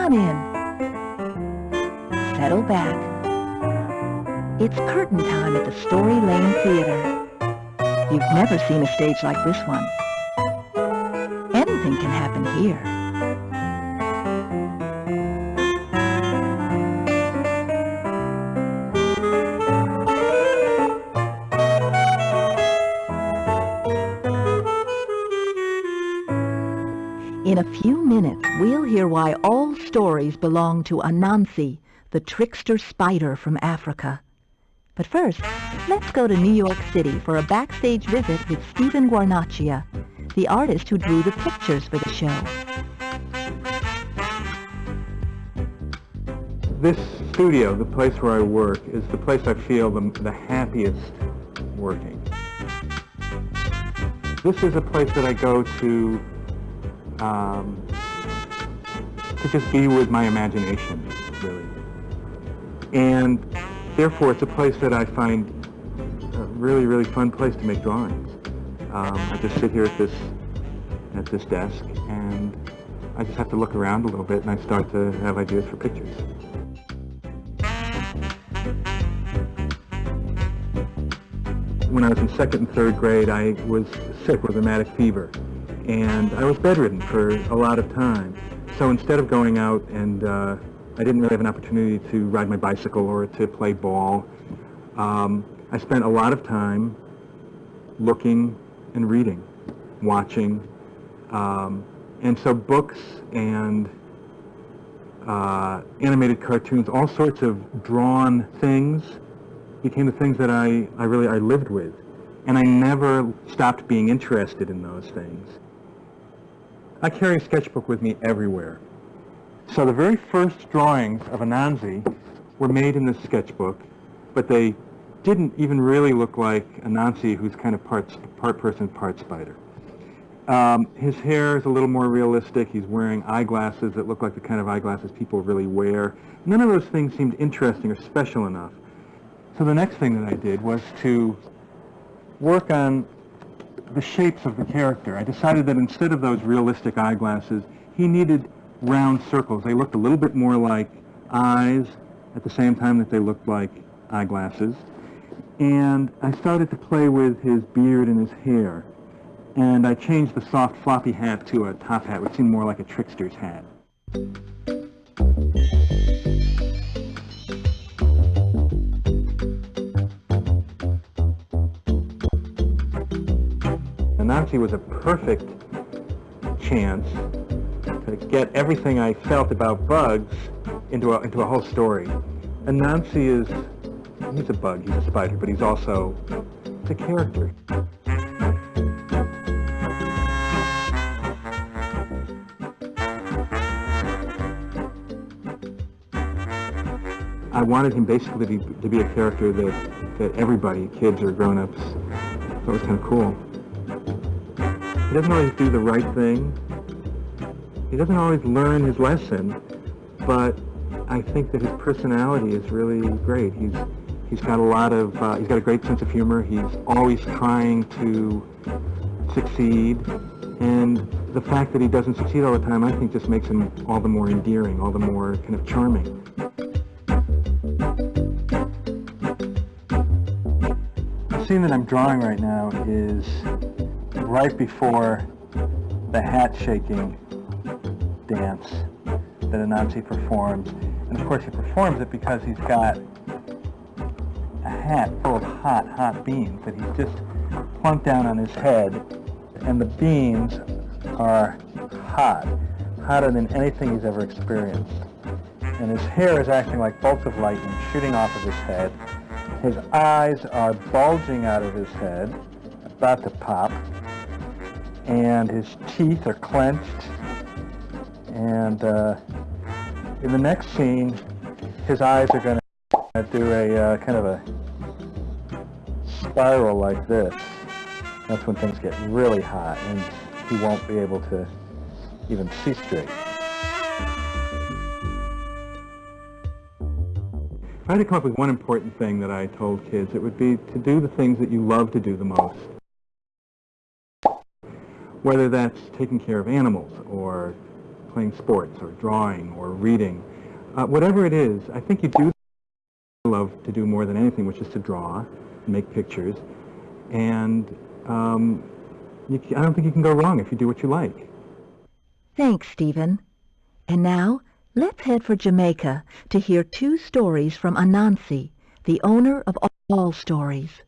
Come in. Settle back. It's curtain time at the Story Lane Theater. You've never seen a stage like this one. Anything can happen here. In a few minutes, we'll hear why all stories belong to Anansi, the trickster spider from Africa. But first, let's go to New York City for a backstage visit with Stephen Guarnaccia, the artist who drew the pictures for the show. This studio, the place where I work, is the place I feel the happiest working. This is a place that I go to just be with my imagination, really. And therefore, it's a place that I find a really, really fun place to make drawings. I just sit here at this desk, and I just have to look around a little bit, and I start to have ideas for pictures. When I was in second and third grade, I was sick with rheumatic fever, and I was bedridden for a lot of time. So instead of going out, and I didn't really have an opportunity to ride my bicycle or to play ball, I spent a lot of time looking and reading, watching, and so books and animated cartoons, all sorts of drawn things became the things that I lived with, and I never stopped being interested in those things. I carry a sketchbook with me everywhere. So the very first drawings of Anansi were made in this sketchbook, but they didn't even really look like Anansi, who's kind of part person, part spider. His hair is a little more realistic. He's wearing eyeglasses that look like the kind of eyeglasses people really wear. None of those things seemed interesting or special enough. So the next thing that I did was to work on the shapes of the character. I decided that instead of those realistic eyeglasses, he needed round circles. They looked a little bit more like eyes at the same time that they looked like eyeglasses. And I started to play with his beard and his hair. And I changed the soft floppy hat to a top hat, which seemed more like a trickster's hat. Anansi was a perfect chance to get everything I felt about bugs into a whole story. Anansi he's a bug, he's a spider, but he's also the character. I wanted him basically to be a character that everybody, kids or grown-ups, thought was kind of cool. He doesn't always do the right thing. He doesn't always learn his lesson, but I think that his personality is really great. He's got he's got a great sense of humor. He's always trying to succeed, and the fact that he doesn't succeed all the time, I think, just makes him all the more endearing, all the more kind of charming. The scene that I'm drawing right now is right before the hat-shaking dance that Anansi performs. And of course he performs it because he's got a hat full of hot beans that he's just plunked down on his head. And the beans are hotter than anything he's ever experienced. And his hair is acting like bolts of lightning shooting off of his head. His eyes are bulging out of his head, about to pop. And his teeth are clenched, and in the next scene, his eyes are going to do a kind of a spiral like this. That's when things get really hot, and he won't be able to even see straight. If I had to come up with one important thing that I told kids, it would be to do the things that you love to do the most. Whether that's taking care of animals, or playing sports or drawing or reading. Whatever it is, I think you do love to do more than anything, which is to draw, make pictures, and I don't think you can go wrong if you do what you like. Thanks, Stephen. And now, let's head for Jamaica to hear two stories from Anansi, the owner of all stories.